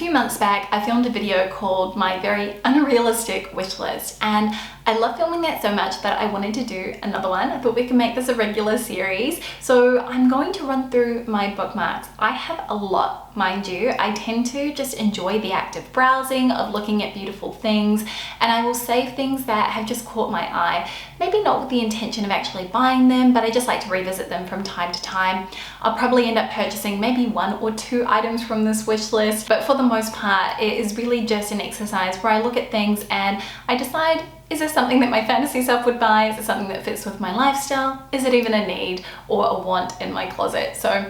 few months back, I filmed a video called My Very Unrealistic Wish List, and I love filming that so much that I wanted to do another one. I thought we could make this a regular series. So I'm going to run through my bookmarks. I have a lot, mind you. I tend to just enjoy the act of browsing, of looking at beautiful things, and I will save things that have just caught my eye. Maybe not with the intention of actually buying them, but I just like to revisit them from time to time. I'll probably end up purchasing maybe 1 or 2 items from this wish list, but for the most part, it is really just an exercise where I look at things and I decide, is this something that my fantasy self would buy? Is it something that fits with my lifestyle? Is it even a need or a want in my closet? So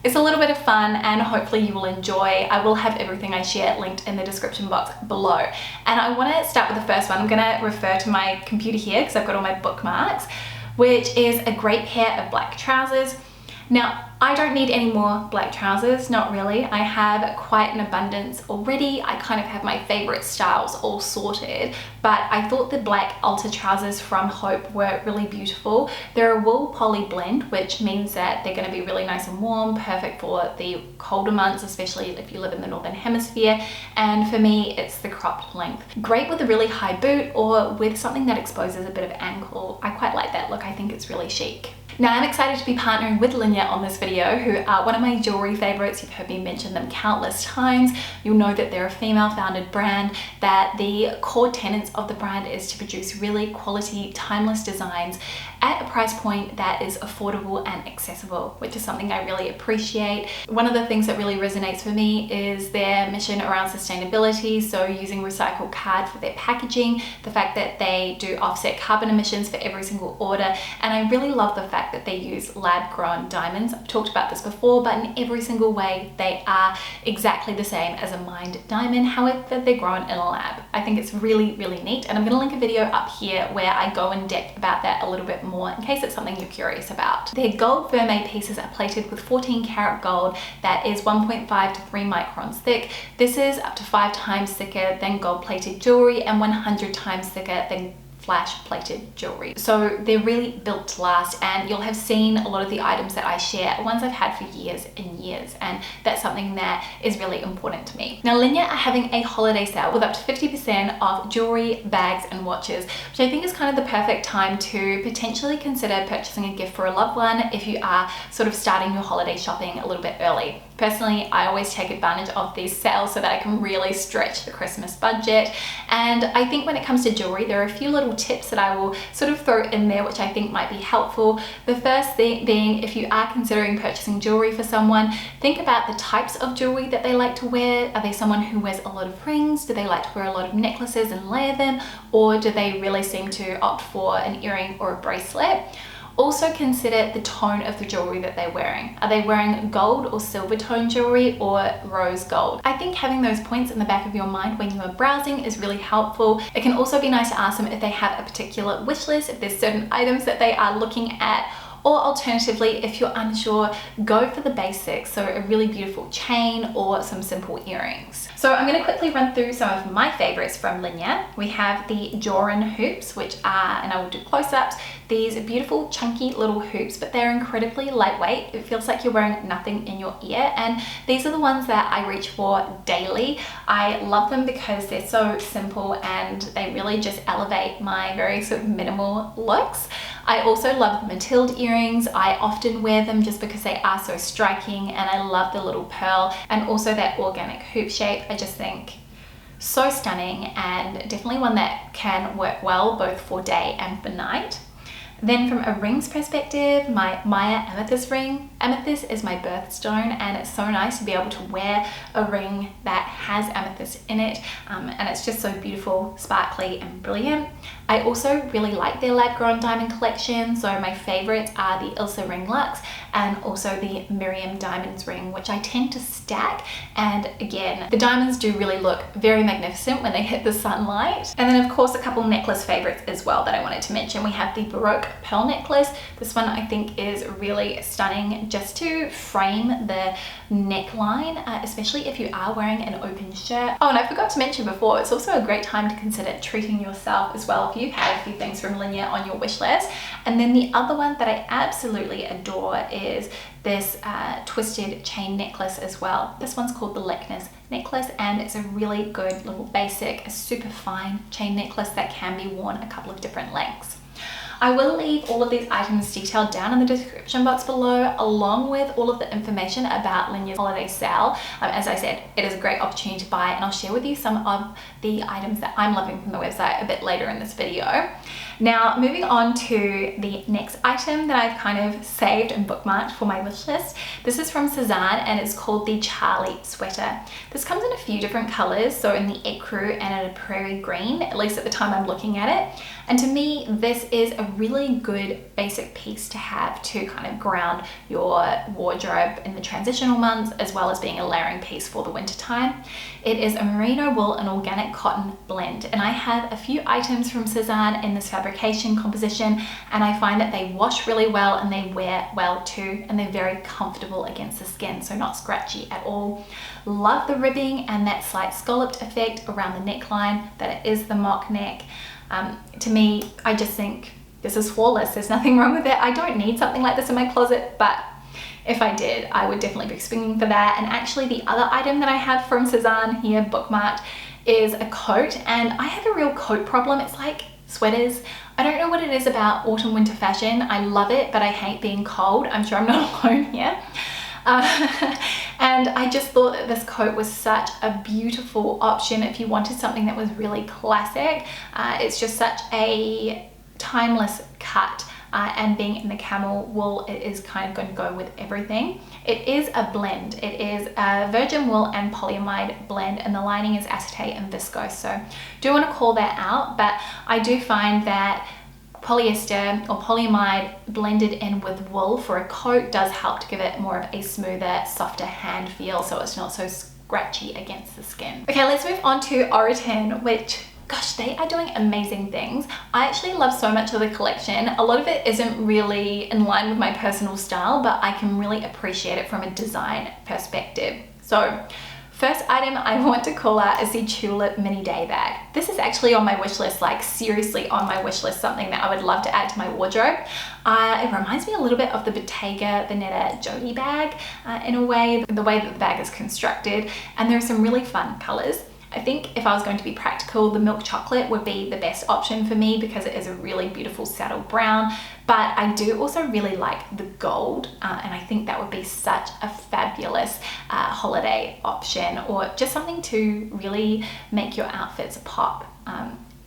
it's a little bit of fun and hopefully you will enjoy. I will have everything I share linked in the description box below. And I want to start with the first one. I'm going to refer to my computer here because I've got all my bookmarks, which is a great pair of black trousers. Now, I don't need any more black trousers, not really. I have quite an abundance already. I kind of have my favorite styles all sorted, but I thought the black Ulta trousers from Hope were really beautiful. They're a wool poly blend, which means that they're going to be really nice and warm, perfect for the colder months, especially if you live in the Northern Hemisphere. And for me, it's the cropped length. Great with a really high boot or with something that exposes a bit of ankle. I quite like that look. I think it's really chic. Now, I'm excited to be partnering with Linjer on this video, who are one of my jewelry favorites. You've heard me mention them countless times. You'll know that they're a female-founded brand, that the core tenets of the brand is to produce really quality, timeless designs at a price point that is affordable and accessible, which is something I really appreciate. One of the things that really resonates for me is their mission around sustainability, so using recycled card for their packaging, the fact that they do offset carbon emissions for every single order, and I really love the fact that they use lab-grown diamonds. I've talked about this before, but in every single way they are exactly the same as a mined diamond, however they're grown in a lab. I think it's really, really neat, and I'm going to link a video up here where I go in depth about that a little bit more in case it's something you're curious about. Their gold vermeil pieces are plated with 14 karat gold that is 1.5 to 3 microns thick. This is up to 5 times thicker than gold plated jewelry and 100 times thicker than flash plated jewelry. So they're really built to last, and you'll have seen a lot of the items that I share are ones I've had for years and years, and that's something that is really important to me. Now, Linjer are having a holiday sale with up to 50% off jewelry, bags and watches, which I think is kind of the perfect time to potentially consider purchasing a gift for a loved one if you are sort of starting your holiday shopping a little bit early. Personally, I always take advantage of these sales so that I can really stretch the Christmas budget. And I think when it comes to jewelry, there are a few little tips that I will sort of throw in there which I think might be helpful. The first thing being, if you are considering purchasing jewelry for someone, think about the types of jewelry that they like to wear. Are they someone who wears a lot of rings? Do they like to wear a lot of necklaces and layer them? Or do they really seem to opt for an earring or a bracelet? Also consider the tone of the jewelry that they're wearing. Are they wearing gold or silver tone jewelry or rose gold? I think having those points in the back of your mind when you are browsing is really helpful. It can also be nice to ask them if they have a particular wish list, if there's certain items that they are looking at, or alternatively, if you're unsure, go for the basics, so a really beautiful chain or some simple earrings. So I'm going to quickly run through some of my favorites from Linjer. We have the jorunn hoops, which are, and I will do close-ups, these beautiful chunky little hoops, but they're incredibly lightweight. It feels like you're wearing nothing in your ear, and these are the ones that I reach for daily. I love them because they're so simple and they really just elevate my very sort of minimal looks. I also love the Mathilde earrings. I often wear them just because they are so striking, and I love the little pearl and also that organic hoop shape. I just think so stunning, and definitely one that can work well both for day and for night. Then from a rings perspective, my Maya amethyst ring. Amethyst is my birthstone, and it's so nice to be able to wear a ring that has amethyst in it, and it's just so beautiful, sparkly and brilliant. I also really like their lab-grown diamond collection, so my favorites are the Ilse ring luxe and also the Miriam diamonds ring, which I tend to stack, and again, the diamonds do really look very magnificent when they hit the sunlight. And then of course a couple necklace favorites as well that I wanted to mention. We have the Baroque pearl necklace. This one I think is really stunning just to frame the neckline, especially if you are wearing an open shirt. Oh, and I forgot to mention before, it's also a great time to consider treating yourself as well if you've had a few things from Linjer on your wish list. And then the other one that I absolutely adore is is this twisted chain necklace as well. This one's called the Leknes necklace, and it's a really good little basic, a super fine chain necklace that can be worn a couple of different lengths. I will leave all of these items detailed down in the description box below, along with all of the information about Linjer's holiday sale. As I said, it is a great opportunity to buy, and I'll share with you some of the items that I'm loving from the website a bit later in this video. Now, moving on to the next item that I've kind of saved and bookmarked for my wish list. This is from Cezanne, and it's called the Charlie sweater. This comes in a few different colors, so in the ecru and in a prairie green, at least at the time I'm looking at it. And to me, this is a really good basic piece to have to kind of ground your wardrobe in the transitional months, as well as being a layering piece for the winter time. It is a merino wool and organic cotton blend, and I have a few items from Cezanne in this fabrication composition, and I find that they wash really well and they wear well too, and they're very comfortable against the skin, so not scratchy at all. Love the ribbing and that slight scalloped effect around the neckline, that it is the mock neck. To me, I just think this is flawless. There's nothing wrong with it. I don't need something like this in my closet, but if I did, I would definitely be swinging for that. And actually the other item that I have from Cezanne here bookmarked is a coat, and I have a real coat problem. It's like sweaters. I don't know what it is about autumn winter fashion. I love it, but I hate being cold. I'm sure I'm not alone here. And I just thought that this coat was such a beautiful option if you wanted something that was really classic. It's just such a timeless cut, and being in the camel wool, it is kind of going to go with everything. It is a blend. It is a virgin wool and polyamide blend, and the lining is acetate and viscose, so do want to call that out. But I do find that polyester or polyamide blended in with wool for a coat does help to give it more of a smoother, softer hand feel, so it's not so scratchy against the skin. Okay, let's move on to Oroton, which, gosh, they are doing amazing things. I actually love so much of the collection. A lot of it isn't really in line with my personal style, but I can really appreciate it from a design perspective. So first item I want to call out is the Tulip Mini Day Bag. This is actually on my wish list, like seriously on my wish list, something that I would love to add to my wardrobe. It reminds me a little bit of the Bottega Veneta Jody bag in a way, the way that the bag is constructed, and there are some really fun colors. I think if I was going to be practical, the milk chocolate would be the best option for me because it is a really beautiful saddle brown, but I do also really like the gold, and I think that would be such a fabulous holiday option, or just something to really make your outfits pop.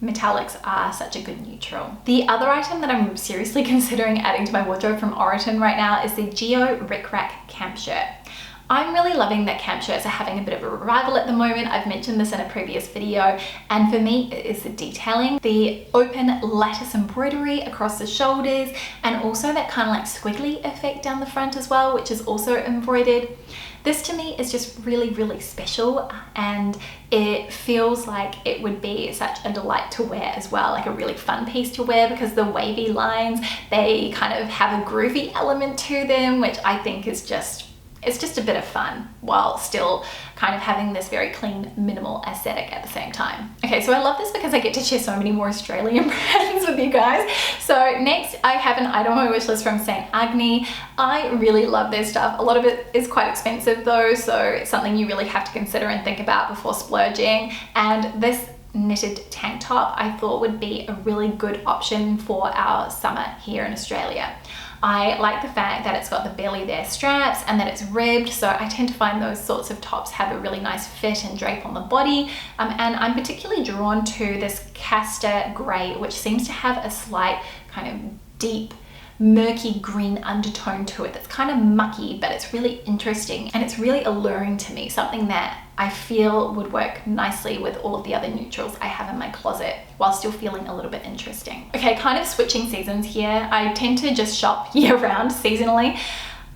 Metallics are such a good neutral. The other item that I'm seriously considering adding to my wardrobe from Oroton right now is the Geo Rick Rack camp shirt. I'm really loving that camp shirts are having a bit of a revival at the moment. I've mentioned this in a previous video, and for me it is the detailing, the open lattice embroidery across the shoulders, and also that kind of like squiggly effect down the front as well, which is also embroidered. This to me is just really, really special, and it feels like it would be such a delight to wear as well, like a really fun piece to wear, because the wavy lines, they kind of have a groovy element to them, which I think is just, it's just a bit of fun while still kind of having this very clean, minimal aesthetic at the same time. Okay, so I love this because I get to share so many more Australian brands with you guys. So next I have an item on my wish list from St. Agni. I really love their stuff. A lot of it is quite expensive though, so it's something you really have to consider and think about before splurging. And this knitted tank top I thought would be a really good option for our summer here in Australia. I like the fact that it's got the belly there straps and that it's ribbed, so I tend to find those sorts of tops have a really nice fit and drape on the body, and I'm particularly drawn to this castor grey, which seems to have a slight kind of deep murky green undertone to it that's kind of mucky, but it's really interesting and it's really alluring to me, something that I feel would work nicely with all of the other neutrals I have in my closet while still feeling a little bit interesting. Okay, kind of switching seasons here. I tend to just shop year round seasonally.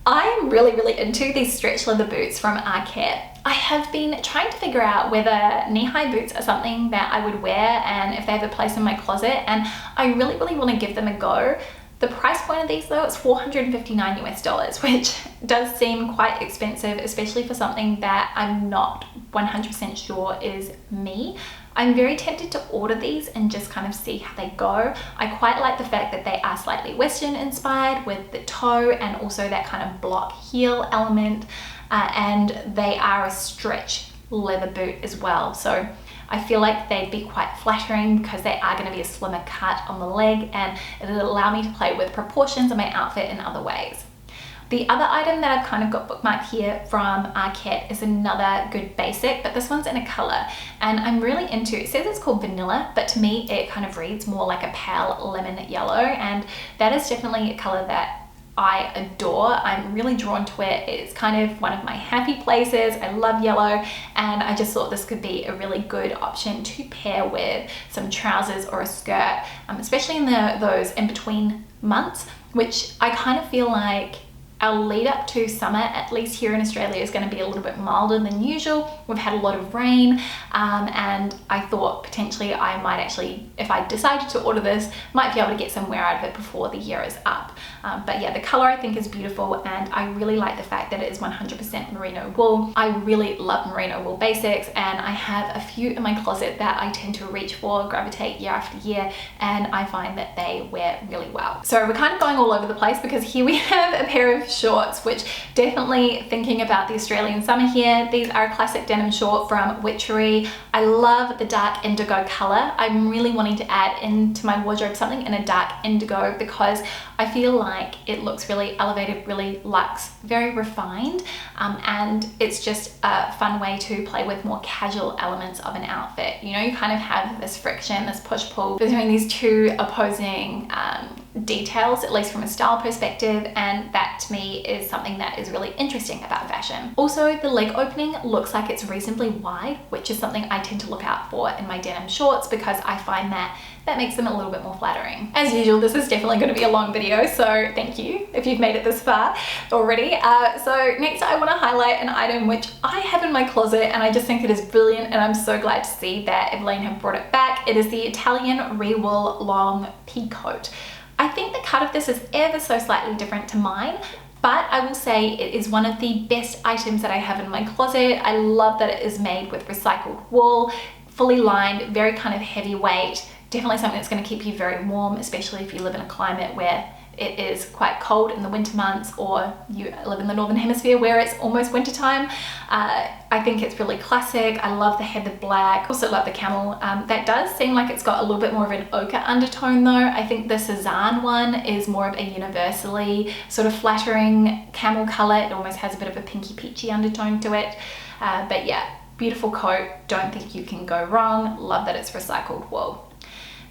I'm really, really into these stretch leather boots from Arket. I have been trying to figure out whether knee-high boots are something that I would wear and if they have a place in my closet, and I really, really want to give them a go. The price point of these though, it's $459 US, which does seem quite expensive, especially for something that I'm not 100% sure is me. I'm very tempted to order these and just kind of see how they go. I quite like the fact that they are slightly Western inspired with the toe and also that kind of block heel element, and they are a stretch leather boot as well. So I feel like they'd be quite flattering because they are going to be a slimmer cut on the leg, and it'll allow me to play with proportions of my outfit in other ways. The other item that I've kind of got bookmarked here from Arket is another good basic, but this one's in a color, and I'm really into, it says it's called vanilla, but to me it kind of reads more like a pale lemon yellow, and that is definitely a color that I adore. I'm really drawn to it. It's kind of one of my happy places. I love yellow, and I just thought this could be a really good option to pair with some trousers or a skirt, especially in those in between months, which I kind of feel like our lead up to summer, at least here in Australia, is going to be a little bit milder than usual. We've had a lot of rain, and I thought potentially I might actually, if I decided to order this, might be able to get some wear out of it before the year is up. But yeah, the color I think is beautiful, and I really like the fact that it is 100% merino wool. I really love merino wool basics, and I have a few in my closet that I tend to reach for, gravitate year after year, and I find that they wear really well. So we're kind of going all over the place because here we have a pair of shorts, which definitely thinking about the Australian summer here. These are a classic denim short from Witchery. I love the dark indigo color. I'm really wanting to add into my wardrobe something in a dark indigo because I feel like it looks really elevated, really luxe, very refined, and it's just a fun way to play with more casual elements of an outfit. You know, you kind of have this friction, this push-pull between these two opposing details, at least from a style perspective, and that to me is something that is really interesting about fashion. Also, the leg opening looks like it's reasonably wide, which is something I tend to look out for in my denim shorts because I find that makes them a little bit more flattering. As usual, this is definitely going to be a long video, so thank you if you've made it this far already. So next I want to highlight an item which I have in my closet, and I just think it is brilliant, and I'm so glad to see that Evelyn have brought it back. It is the Italian rewool long pea coat. I think the cut of this is ever so slightly different to mine, but I will say it is one of the best items that I have in my closet. I love that it is made with recycled wool, fully lined, very kind of heavyweight, definitely something that's going to keep you very warm, especially if you live in a climate where it is quite cold in the winter months, or you live in the northern hemisphere where it's almost winter time. I think it's really classic. I love the heather black, also love the camel. That does seem like it's got a little bit more of an ochre undertone though. I think the Cezanne one is more of a universally sort of flattering camel color. It almost has a bit of a pinky peachy undertone to it. But yeah, beautiful coat. Don't think you can go wrong. Love that it's recycled wool.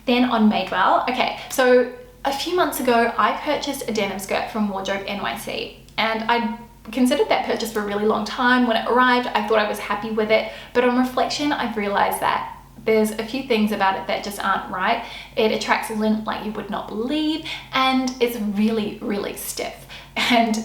Then on Madewell, okay, so a few months ago, I purchased a denim skirt from Wardrobe NYC, and I considered that purchase for a really long time. When it arrived, I thought I was happy with it, but on reflection, I've realized that there's a few things about it that just aren't right. It attracts lint like you would not believe, and it's really, really stiff. And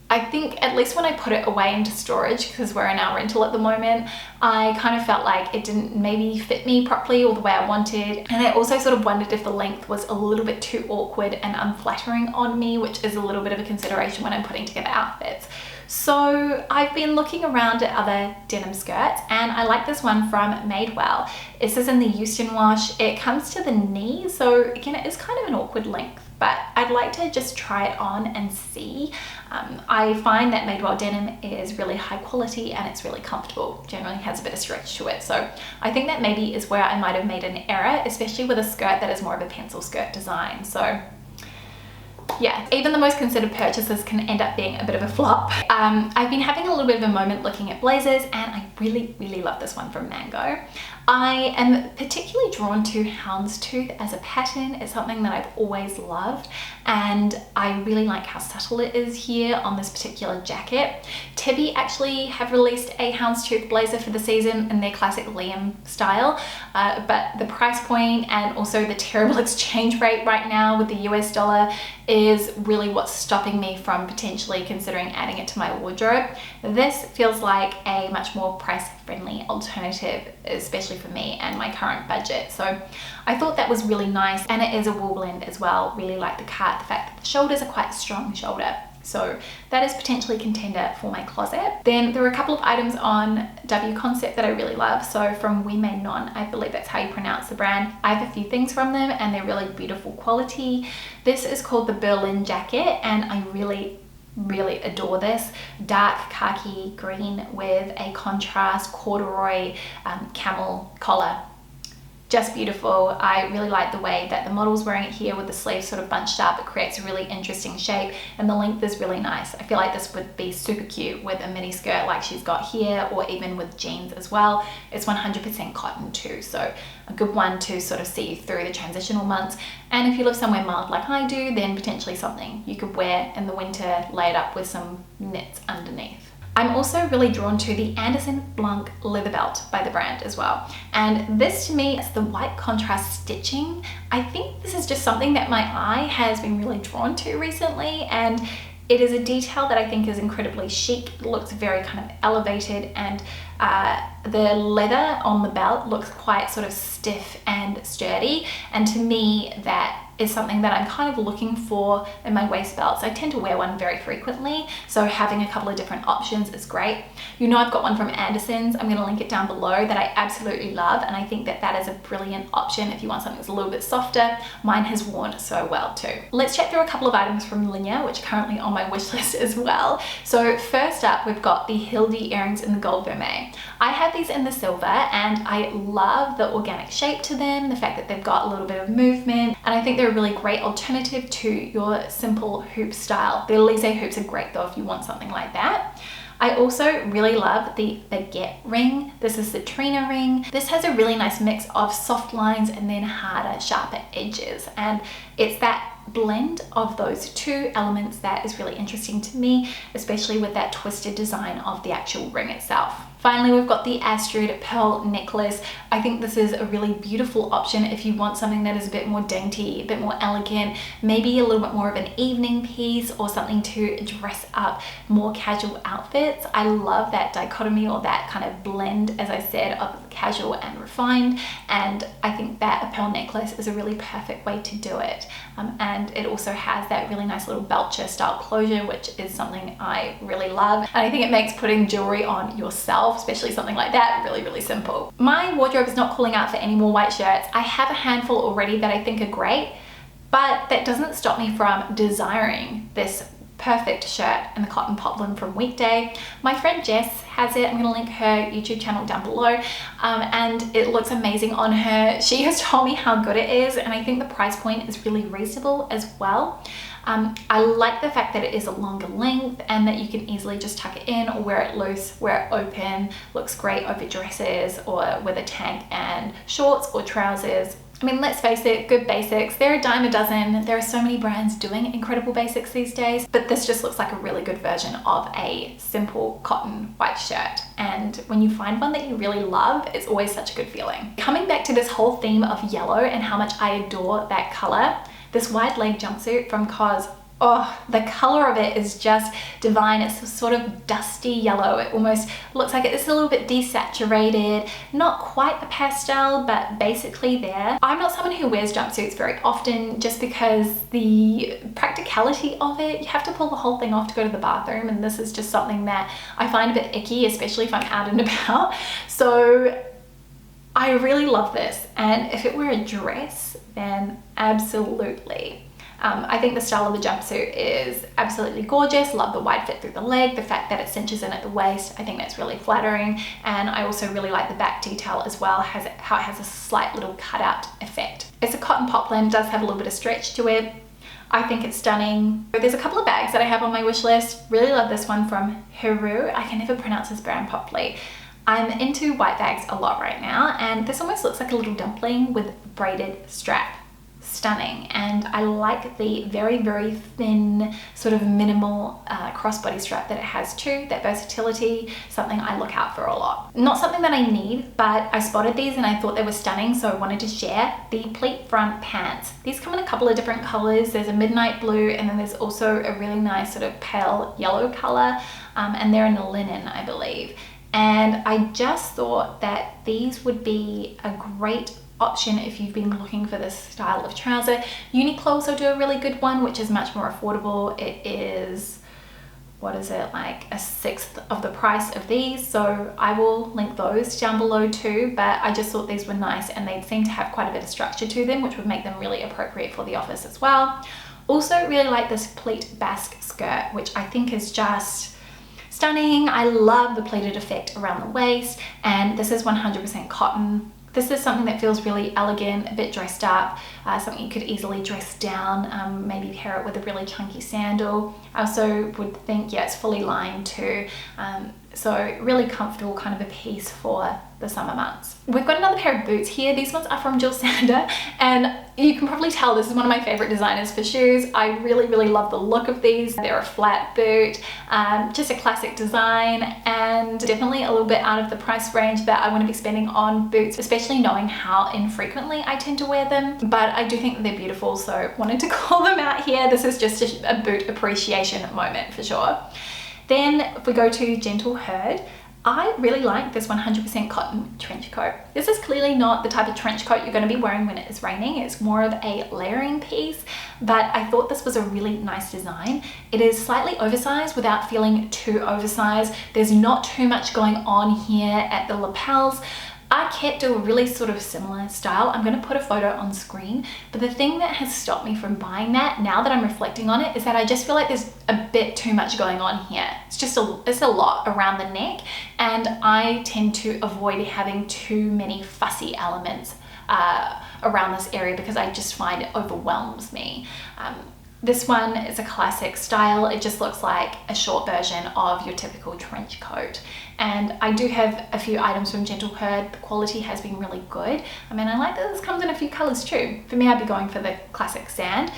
I think at least when I put it away into storage, because we're in our rental at the moment, I kind of felt like it didn't maybe fit me properly or the way I wanted. And I also sort of wondered if the length was a little bit too awkward and unflattering on me, which is a little bit of a consideration when I'm putting together outfits. So I've been looking around at other denim skirts, and I like this one from Madewell. This is in the Houston wash. It comes to the knee, so again, it is kind of an awkward length, but I'd like to just try it on and see. I find that Madewell denim is really high quality and it's really comfortable, generally has a bit of stretch to it. So I think that maybe is where I might have made an error, especially with a skirt that is more of a pencil skirt design. So yeah, even the most considered purchases can end up being a bit of a flop. I've been having a little bit of a moment looking at blazers, and I really, really love this one from Mango. I am particularly drawn to houndstooth as a pattern. It's something that I've always loved, and I really like how subtle it is here on this particular jacket. Tibby actually have released a houndstooth blazer for the season in their classic Liam style, but the price point and also the terrible exchange rate right now with the US dollar is really what's stopping me from potentially considering adding it to my wardrobe. This feels like a much more price-friendly alternative, especially for me and my current budget. So I thought that was really nice, and it is a wool blend as well. Really like the cut, the fact that the shoulders are quite a strong shoulder. So that is potentially a contender for my closet. Then there are a couple of items on W Concept that I really love. So from We May Non, I believe that's how you pronounce the brand. I have a few things from them and they're really beautiful quality. This is called the Berlin jacket and I really adore this. Dark khaki green with a contrast corduroy camel collar. Just beautiful. I really like the way that the model's wearing it here with the sleeves sort of bunched up. It creates a really interesting shape and the length is really nice. I feel like this would be super cute with a mini skirt like she's got here, or even with jeans as well. It's 100% cotton too, so a good one to sort of see you through the transitional months. And if you live somewhere mild like I do, then potentially something you could wear in the winter layered up with some knits underneath. I'm also really drawn to the Anderson Blanc leather belt by the brand as well. And this to me is the white contrast stitching. I think this is just something that my eye has been really drawn to recently, and it is a detail that I think is incredibly chic. It looks very kind of elevated, and the leather on the belt looks quite sort of stiff and sturdy. And to me, that is something that I'm kind of looking for in my waist belts. I tend to wear one very frequently, so having a couple of different options is great. You know, I've got one from Anderson's. I'm going to link it down below that I absolutely love, and I think that that is a brilliant option if you want something that's a little bit softer. Mine has worn so well too. Let's check through a couple of items from Linjer, which are currently on my wish list as well. So first up, we've got the Hilde earrings in the gold vermeil. I have these in the silver and I love the organic shape to them, the fact that they've got a little bit of movement, and I think they're a really great alternative to your simple hoop style. The Ilse hoops are great though if you want something like that. I also really love the baguette ring. This is the Trina ring. This has a really nice mix of soft lines and then harder, sharper edges, and it's that blend of those two elements that is really interesting to me, especially with that twisted design of the actual ring itself. Finally, we've got the Astrid pearl necklace. I think this is a really beautiful option if you want something that is a bit more dainty, a bit more elegant, maybe a little bit more of an evening piece or something to dress up more casual outfits. I love that dichotomy or that kind of blend, as I said, of casual and refined, and I think that a pearl necklace is a really perfect way to do it. And it also has that really nice little belcher style closure, which is something I really love, and I think it makes putting jewelry on yourself, especially something like that, really, really simple. My wardrobe is not calling out for any more white shirts. I have a handful already that I think are great, but that doesn't stop me from desiring this perfect shirt in the cotton poplin from Weekday. My friend Jess has it. I'm going to link her YouTube channel down below, and it looks amazing on her. She has told me how good it is, and I think the price point is really reasonable as well. I like the fact that it is a longer length and that you can easily just tuck it in or wear it loose, wear it open. Looks great over dresses or with a tank and shorts or trousers. I mean, let's face it, good basics. They're a dime a dozen. There are so many brands doing incredible basics these days, but this just looks like a really good version of a simple cotton white shirt. And when you find one that you really love, it's always such a good feeling. Coming back to this whole theme of yellow and how much I adore that color, this wide leg jumpsuit from COS, oh, the color of it is just divine. It's sort of dusty yellow. It almost looks like it's a little bit desaturated, not quite a pastel, but basically there. I'm not someone who wears jumpsuits very often just because the practicality of it, you have to pull the whole thing off to go to the bathroom, and this is just something that I find a bit icky, especially if I'm out and about. So I really love this, and if it were a dress, then absolutely. I think the style of the jumpsuit is absolutely gorgeous. Love the wide fit through the leg, the fact that it cinches in at the waist. I think that's really flattering, and I also really like the back detail as well, how it has a slight little cutout effect. It's a cotton poplin, does have a little bit of stretch to it. I think it's stunning. There's a couple of bags that I have on my wish list. Really love this one from Heru. I can never pronounce this brand properly. I'm into white bags a lot right now, and this almost looks like a little dumpling with braided strap. Stunning. And I like the very, very thin sort of minimal crossbody strap that it has too. That versatility, something I look out for a lot. Not something that I need, but I spotted these and I thought they were stunning, so I wanted to share the pleat front pants. These come in a couple of different colors. There's a midnight blue, and then there's also a really nice sort of pale yellow color, and they're in a linen, I believe. and I just thought that these would be a great option if you've been looking for this style of trouser. Uniqlo also do a really good one, which is much more affordable. It is, what is it, like a sixth of the price of these, so I will link those down below too. But I just thought these were nice, and they seem to have quite a bit of structure to them, which would make them really appropriate for the office as well. Also really like this pleat basque skirt, which I think is just stunning. I love the pleated effect around the waist, and this is 100% cotton. This is something that feels really elegant, a bit dressed up, something you could easily dress down, maybe pair it with a really chunky sandal. I also would think, yeah, it's fully lined too, so really comfortable kind of a piece for the summer months. We've got another pair of boots here. These ones are from Jill Sander, and you can probably tell this is one of my favorite designers for shoes. I really love the look of these. They're a flat boot, just a classic design, and definitely a little bit out of the price range that I want to be spending on boots, especially knowing how infrequently I tend to wear them. But I do think that they're beautiful, so wanted to call them out here. This is just a boot appreciation moment for sure. Then if we go to Gentle Herd, I really like this 100% cotton trench coat. This is clearly not the type of trench coat you're going to be wearing when it is raining. It's more of a layering piece, but I thought this was a really nice design. It is slightly oversized without feeling too oversized. There's not too much going on here at the lapels. I kept do a really sort of similar style. I'm going to put a photo on screen, but the thing that has stopped me from buying that, now that I'm reflecting on it, is that I just feel like there's a bit too much going on here. It's a lot around the neck, and I tend to avoid having too many fussy elements around this area because I just find it overwhelms me. This one is a classic style. It just looks like a short version of your typical trench coat. And I do have a few items from Gentle Herd. The quality has been really good. I mean, I like that this comes in a few colors too. For me, I'd be going for the classic sand.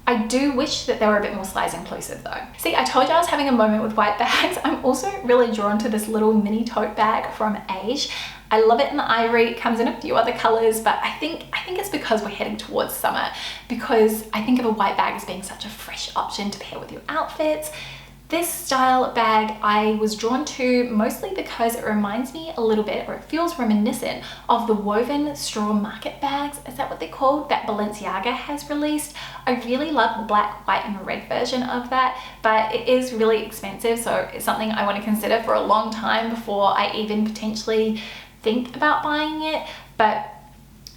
I do wish that they were a bit more size inclusive though. See, I told you I was having a moment with white bags. I'm also really drawn to this little mini tote bag from Age. I love it in the ivory. It comes in a few other colors, but I think it's because we're heading towards summer, because I think of a white bag as being such a fresh option to pair with your outfits. This style bag I was drawn to mostly because it reminds me a little bit, or it feels reminiscent of the woven straw market bags, is that what they're called, that Balenciaga has released. I really love the black, white and red version of that, but it is really expensive, so it's something I want to consider for a long time before I even potentially think about buying it. But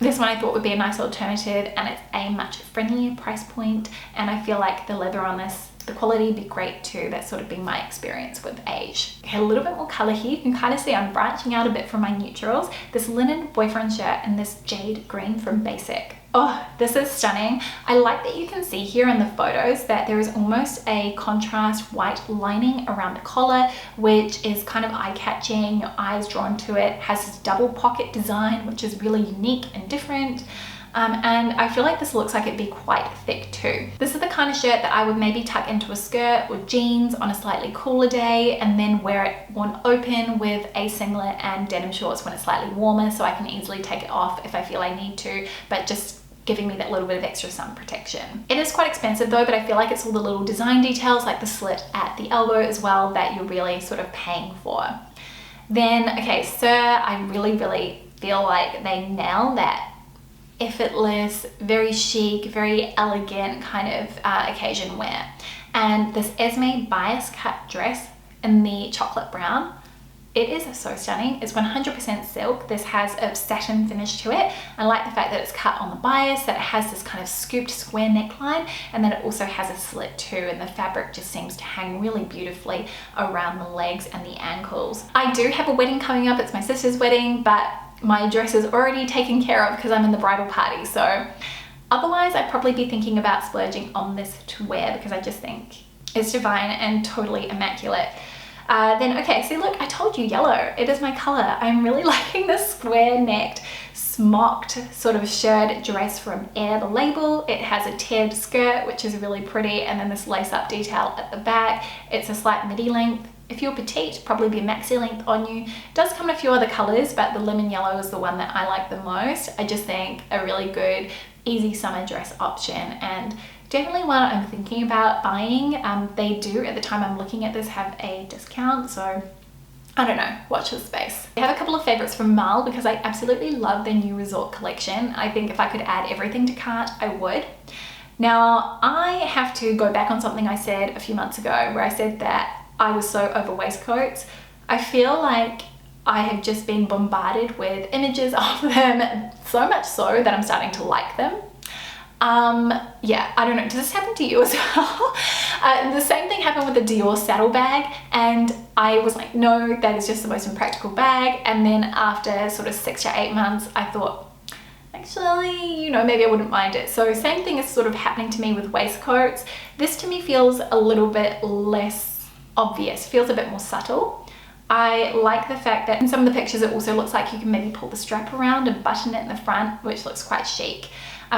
this one I thought would be a nice alternative, and it's a much friendlier price point, and I feel like the leather on this, the quality would be great too. That's sort of been my experience with Age. Okay, a little bit more color here. You can kind of see I'm branching out a bit from my neutrals. This linen boyfriend shirt and this jade green from Basic. Oh, this is stunning. I like that you can see here in the photos that there is almost a contrast white lining around the collar, which is kind of eye-catching, your eyes drawn to it. It has this double pocket design, which is really unique and different. And I feel like this looks like it'd be quite thick too. This is the kind of shirt that I would maybe tuck into a skirt or jeans on a slightly cooler day, and then wear it worn open with a singlet and denim shorts when it's slightly warmer, so I can easily take it off if I feel I need to, but just giving me that little bit of extra sun protection. It is quite expensive though, but I feel like it's all the little design details like the slit at the elbow as well that you're really sort of paying for. Then, okay, Sir, I really feel like they nail that effortless, very chic, very elegant kind of occasion wear. And this Esme bias cut dress in the chocolate brown, it is so stunning. It's 100% silk. This has a satin finish to it. I like the fact that it's cut on the bias, that it has this kind of scooped square neckline, and then it also has a slit too, and the fabric just seems to hang really beautifully around the legs and the ankles. I do have a wedding coming up. It's my sister's wedding, but my dress is already taken care of because I'm in the bridal party, so otherwise I'd probably be thinking about splurging on this to wear because I just think it's divine and totally immaculate. Then, okay, see look, I told you yellow, it is my color. I'm really liking this square necked, smocked sort of shirt dress from Air, the label. It has a tiered skirt, which is really pretty, and then this lace up detail at the back. It's a slight midi length. If you're petite, probably be a maxi length on you. It does come in a few other colors, but the lemon yellow is the one that I like the most. I just think a really good, easy summer dress option, and definitely one I'm thinking about buying. They do, at the time I'm looking at this, have a discount, so I don't know, watch this space. I have a couple of favorites from Mal because I absolutely love their new resort collection. I think if I could add everything to cart, I would. Now, I have to go back on something I said a few months ago where I said that I was so over waistcoats. I feel like I have just been bombarded with images of them, so much so that I'm starting to like them. Yeah, I don't know, does this happen to you as well? The same thing happened with the Dior saddle bag, and I was like, no, that is just the most impractical bag. And then after sort of 6 to 8 months, I thought, actually, you know, maybe I wouldn't mind it. So same thing is sort of happening to me with waistcoats. This to me feels a little bit less obvious, feels a bit more subtle. I like the fact that in some of the pictures it also looks like you can maybe pull the strap around and button it in the front, which looks quite chic.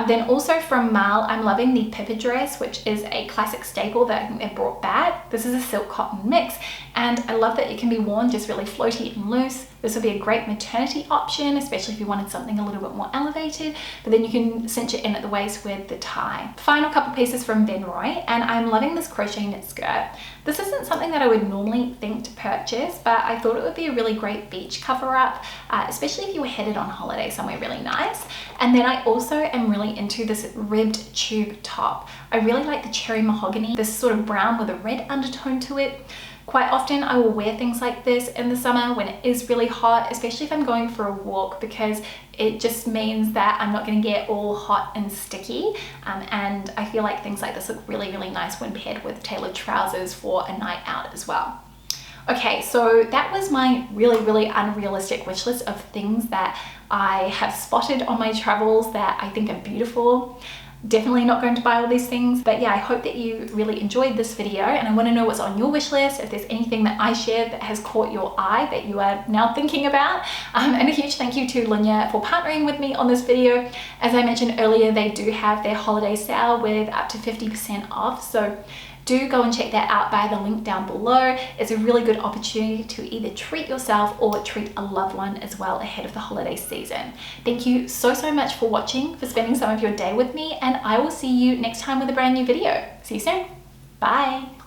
Then also from Mal, I'm loving the Pippa dress, which is a classic staple that I think they brought back. This is a silk cotton mix, and I love that it can be worn just really floaty and loose. This would be a great maternity option, especially if you wanted something a little bit more elevated, but then you can cinch it in at the waist with the tie. Final couple pieces from Ben Roy, and I'm loving this crochet knit skirt. This isn't something that I would normally think to purchase, but I thought it would be a really great beach cover-up, especially if you were headed on holiday somewhere really nice. And then I also am really into this ribbed tube top. I really like the cherry mahogany, this sort of brown with a red undertone to it. Quite often I will wear things like this in the summer when it is really hot, especially if I'm going for a walk, because it just means that I'm not going to get all hot and sticky, and I feel like things like this look really, really nice when paired with tailored trousers for a night out as well. Okay, so that was my really, really unrealistic wish list of things that I have spotted on my travels that I think are beautiful. Definitely not going to buy all these things, but yeah, I hope that you really enjoyed this video, and I want to know what's on your wish list, if there's anything that I shared that has caught your eye that you are now thinking about. And a huge thank you to Linjer for partnering with me on this video. As I mentioned earlier, they do have their holiday sale with up to 50% off, so do go and check that out by the link down below. It's a really good opportunity to either treat yourself or treat a loved one as well ahead of the holiday season. Thank you so, so much for watching, for spending some of your day with me, and I will see you next time with a brand new video. See you soon. Bye.